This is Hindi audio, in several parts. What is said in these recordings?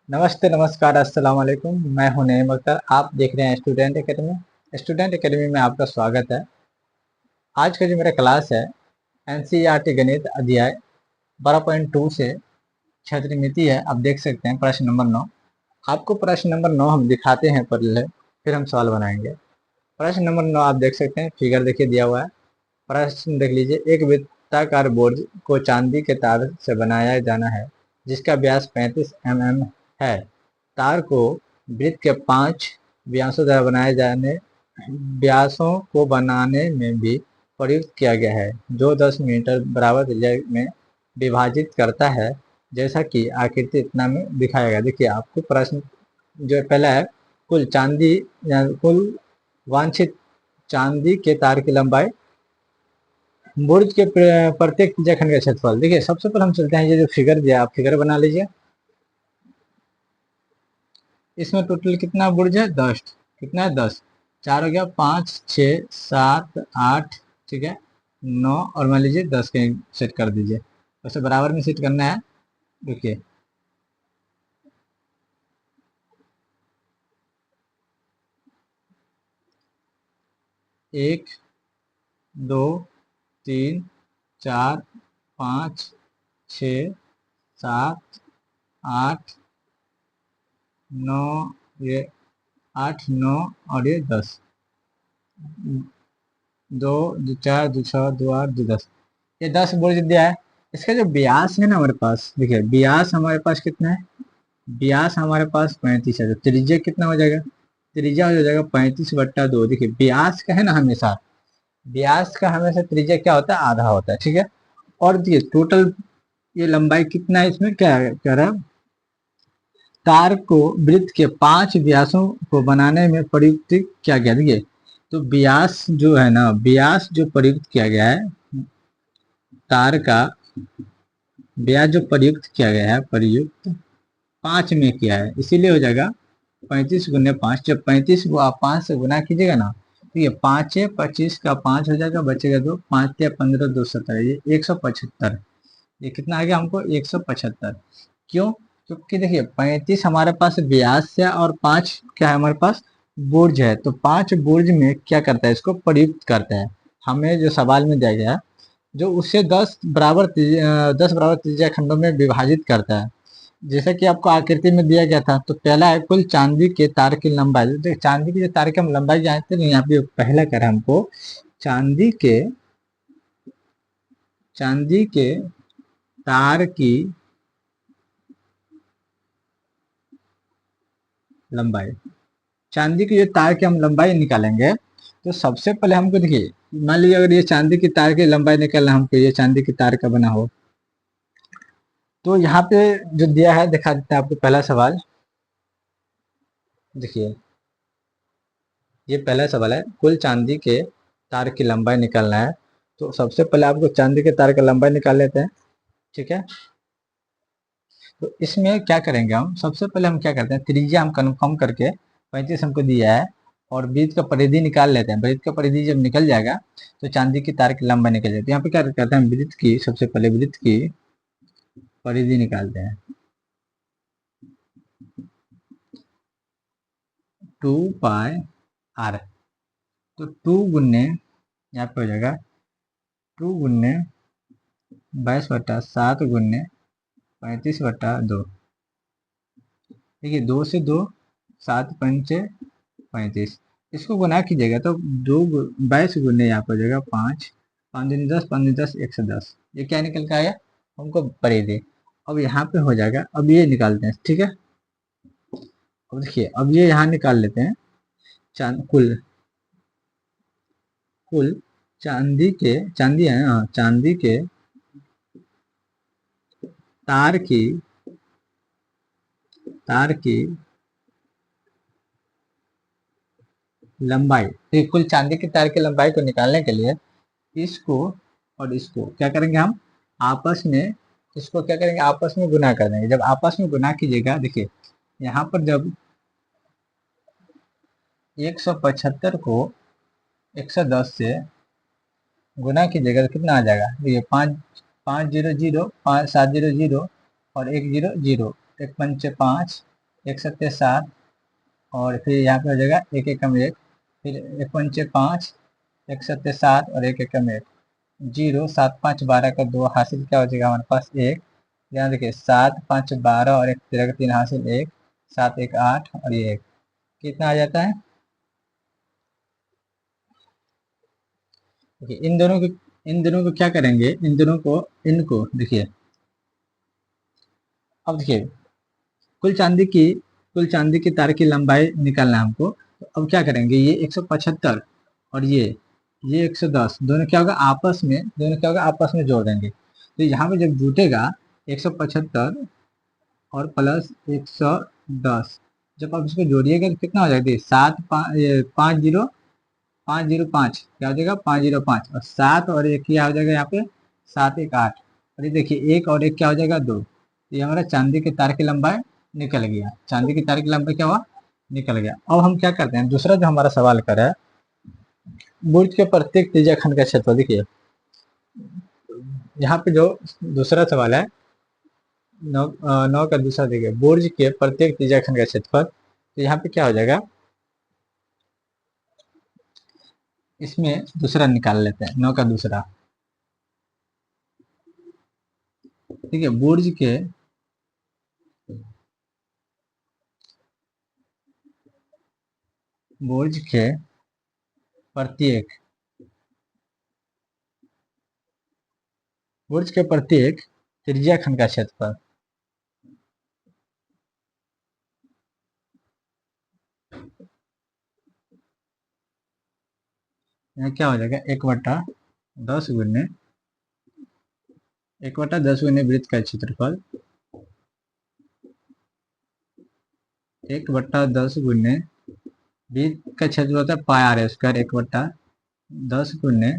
नमस्ते, नमस्कार, अस्सलाम वालेकुम। मैं हूं नईम अख्तर। आप देख रहे हैं स्टूडेंट एकेडमी। स्टूडेंट एकेडमी में आपका स्वागत है। आज का जो मेरा क्लास है एनसीईआरटी गणित अध्याय 12.2 से क्षेत्रमिति है। आप देख सकते हैं प्रश्न नंबर 9। आपको प्रश्न नंबर 9 हम दिखाते हैं पहले, फिर हम सवाल बनाएंगे। प्रश्न नंबर 9 आप देख सकते हैं, फिगर देखिए दिया हुआ है। प्रश्न देख लीजिए, एक वृत्ताकार बुर्ज को चांदी के तार से बनाया जाना है जिसका व्यास 35 mm है। तार को वृत्त के 5 व्यासों द्वारा बनाए जाने व्यासों को बनाने में भी प्रयुक्त किया गया है, जो 10 मीटर बराबर त्रिज्या में विभाजित करता है, जैसा कि आकृति इतना में दिखाया गया। देखिए आपको प्रश्न जो पहला है, कुल चांदी या कुल वांछित चांदी के तार की लंबाई, बुर्ज के प्रत्येक त्रिज्याखंड का क्षेत्रफल। देखिए सबसे पहले हम चलते हैं, ये जो फिगर दिया आप फिगर बना लीजिए। इसमें टोटल कितना बुर्ज है? 10। कितना है? 10। 4 हो गया, 5 6 7 8, ठीक है, 9 और मान लीजिए 10 के सेट कर दीजिए। वैसे बराबर में सेट करना है। देखिए 1 2 3 4 5 6 7 8 9, ये 8 9 और ये 10। 2 2 4 2 6 2 8 2 10, ये 10 बुर्ज दिया है। इसका जो व्यास है ना हमारे पास, देखिए व्यास हमारे पास कितना है? व्यास हमारे पास 35 है। तो त्रिज्या कितना हो जाएगा? त्रिज्या हो जाएगा 35/2। देखिए व्यास का है ना, हमेशा व्यास का हमेशा त्रिज्या क्या होता है? आधा होता है, ठीक है। और देखिए टोटल ये लंबाई कितना है, इसमें क्या कह रहा है? तार को वृत्त के 5 व्यासों को बनाने में प्रयुक्त किया गया। देखिए तो व्यास जो है ना, व्यास जो प्रयुक्त किया गया है तार का, व्यास जो प्रयुक्त किया गया है, प्रयुक्त 5 में किया है, इसीलिए हो जाएगा 35 × 5। जब 35 को आप 5 से गुना कीजिएगा ना, तो ये 5 25 का 5 हो जाएगा, बचेगा 2, 5 15 2 17, ये 175। ये कितना आ गया हमको? 175। क्यों? क्योंकि देखिए 35 हमारे पास व्यास है और 5 क्या है हमारे पास? बुर्ज है। तो 5 बुर्ज में क्या करता है? इसको प्रयुक्त करता है। हमें जो सवाल में दिया गया है, जो उससे 10 बराबर त्रिज्या खंडों में विभाजित करता है, जैसा कि आपको आकृति में दिया गया था। तो पहला है, कुल चांदी के तार की लंबाई। देखिए चांदी की जो तार की हम लंबाई जानते हैं, यहाँ पे पहला कर हमको चांदी के तार की लंबाई, चांदी की जो तार की हम लंबाई निकालेंगे, तो सबसे पहले हमको देखिए, मान लीजिए अगर ये चांदी की तार की लंबाई निकालना हमको, ये चांदी की तार का बना हो, तो यहाँ पे जो दिया है दिखा देते हैं आपको। पहला सवाल देखिए, ये पहला सवाल है, कुल चांदी के तार की लंबाई निकालना है। तो सबसे पहले आपको चांदी के तार की लंबाई निकाल लेते हैं, ठीक है। तो इसमें क्या करेंगे हम? सबसे पहले हम क्या करते हैं, त्रिज्या हम कन्फर्म करके 35 हमको दिया है, और वृत्त का परिधि निकाल लेते हैं। वृत्त का परिधि जब निकल जाएगा तो चांदी की तार की लंबाई निकल जाती है। यहाँ पे क्या करते हैं, वृत्त की, सबसे पहले वृत्त की परिधि निकालते हैं। 2πr, तो 2 गुन्ने यहाँ पे हो जाएगा 2 × 22/7 गुन्ने 35/2। देखिए 2 से 2, 7 पंचे 35, इसको गुना कीजिएगा तो 22 गुने यहाँ पर हो जाएगा 5, 5 दूनी 10, 5 दूनी 10, 110। ये क्या निकल के आया हमको? परिधि। अब यहाँ पे हो जाएगा, अब ये निकालते हैं, ठीक है। अब देखिए, अब ये यहाँ निकाल लेते हैं। कुल कुल चांदी है, हाँ, चांदी के तार की लंबाई। तो कुल चांदी की तार की लंबाई को निकालने के लिए इसको और इसको क्या करेंगे हम? आपस में, इसको क्या करेंगे? आपस में गुना कर देंगे। जब आपस में गुना कीजिएगा, देखिए यहाँ पर जब 175 को 110 से गुना कीजिएगा तो कितना आ जाएगा? देखिए 5 5 0 0, 5 7 0 0 और 1 0 0, 1 पंचे 5, एक सत्ते 7 और फिर यहाँ पे हो जाएगा एक एकम 1, फिर एक पंचे 5, एक सत्ते 7 और एक एकम 1, 0 7 5 12 का 2 हासिल क्या हो जाएगा हमारे पास 1। यहाँ देखिए 7 5 12 और एक 13 का 3 हासिल 1, 7 1 8 और ये 1 कितना आ जाता है। देखिए इन दोनों को क्या करेंगे, इनको देखिए। अब देखिए कुल चांदी की तार की लंबाई निकालना है हमको। तो अब क्या करेंगे, ये 175 और ये 110 दोनों क्या होगा आपस में जोड़ देंगे। तो यहाँ पे जब जुटेगा 175 और प्लस 110, जब आप इसको जोड़िएगा तो कितना हो जाएगा, देखिए 505 क्या हो जाएगा 505 और 7 और एक क्या हो जाएगा यहाँ पे 7 1 8 और ये देखिए 1 और 1 क्या हो जाएगा 2। ये हमारा चांदी के तार की लंबाई निकल गया, चांदी की तार की लंबाई क्या हुआ निकल गया। अब हम क्या करते हैं, दूसरा जो हमारा सवाल करा है, बुर्ज के प्रत्येक त्रिज्याखंड का क्षेत्रफल। देखिए यहाँ पे जो दूसरा सवाल है 9 का दूसरा, देखिए बुर्ज के प्रत्येक त्रिज्याखंड का क्षेत्रफल। तो यहाँ पे क्या हो जाएगा, इसमें दूसरा निकाल लेते हैं 9 का दूसरा। ठीक है, बुर्ज के प्रत्येक त्रिज्याखंड का क्षेत्रफल। यहाँ क्या हो जाएगा 1/10 गुने वृत्त का क्षेत्रफल, 1/10 गुने वृत्त का क्षेत्रफल होता है पाई आर स्क्वायर, 1/10 गुने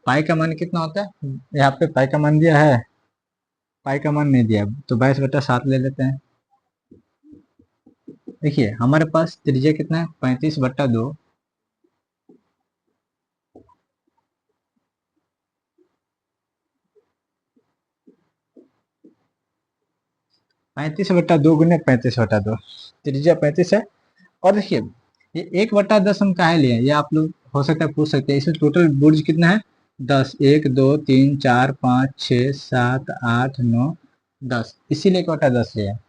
पाई का मान कितना होता है, यहाँ पे पाई का मान दिया है, पाई का मान नहीं दिया तो 22/7 ले लेते हैं। देखिए हमारे पास त्रिज्या कितना है 35/2, 35/2 गुने 35/2, त्रिज्या 35 है। और देखिए ये 1/10 हम काहे लिए, ये आप लोग हो सकता है पूछ सकते हैं, इसमें टोटल बुर्ज कितना है 10, 1 2 3 4 5 6 7 8 9 10, इसीलिए 1/10 लिया है।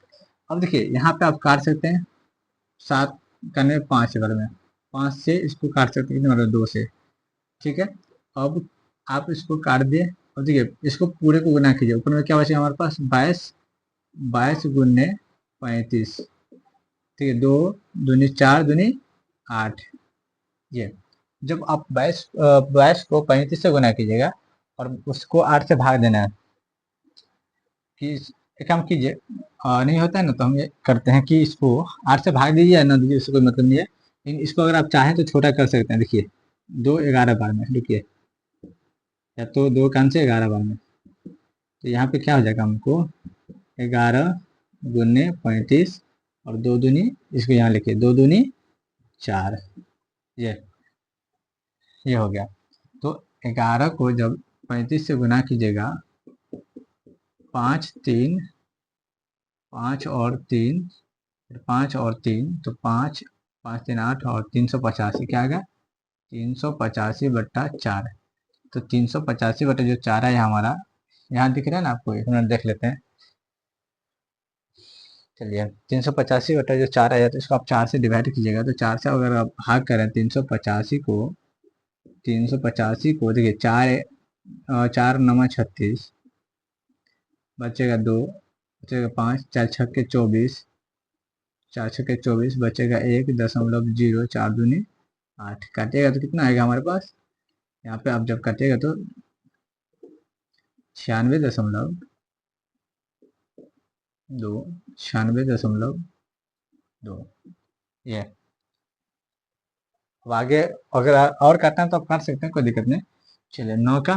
अब देखिए यहाँ पे आप काट सकते हैं 7 करने 5 बार में, 5 से इसको काट सकते हैं मतलब 2 से। ठीक है, अब आप इसको काट दिए और देखिए इसको पूरे को गुना कीजिए, ऊपर में क्या बचेगा हमारे पास 22, 22 गुने 35। ठीक है, 2 दूनी 4 दूनी 8। ये जब आप 22 को 35 से गुना कीजिएगा और उसको 8 से भाग देना है कि एक काम कीजिए, नहीं होता है ना, तो हम ये करते हैं कि इसको 8 से भाग दीजिए या ना दीजिए उससे कोई मतलब नहीं है, लेकिन इसको अगर आप चाहें तो छोटा कर सकते हैं। देखिए 2 11 बार में, देखिए या तो 2 कान से 11 बार में, तो यहाँ पे क्या हो जाएगा हमको 11 गुने 35 और 2 दूनी, इसको यहाँ लिखिए 2 दूनी 4। ये हो गया। तो 11 को जब 35 से गुना कीजिएगा, 5 3 5 और 3 5 और 3 तो 5 5 3 8 और 385 क्या आएगा 385/4। तो 385/4 है हमारा, यहाँ दिख रहा है ना आपको, एक मिनट देख लेते हैं। चलिए 385/4 है, तो इसको आप 4 से डिवाइड कीजिएगा, तो 4 से अगर आप भाग करें 385 को देखिए 4 9 36, बचेगा 2, बचेगा 5, 4 छक्के 24, 4 छक्के 24 बचेगा 1.0, 4 दूनी 8, काटिएगा तो कितना आएगा हमारे पास, यहाँ पे आप जब काटिएगा तो 96.2, 96.2। ये अब आगे अगर और काटना है तो आप काट सकते हैं, कोई दिक्कत नहीं। चलिए 9 का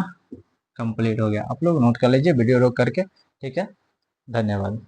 कंप्लीट हो गया, आप लोग नोट कर लीजिए वीडियो रोक करके। ठीक है, धन्यवाद।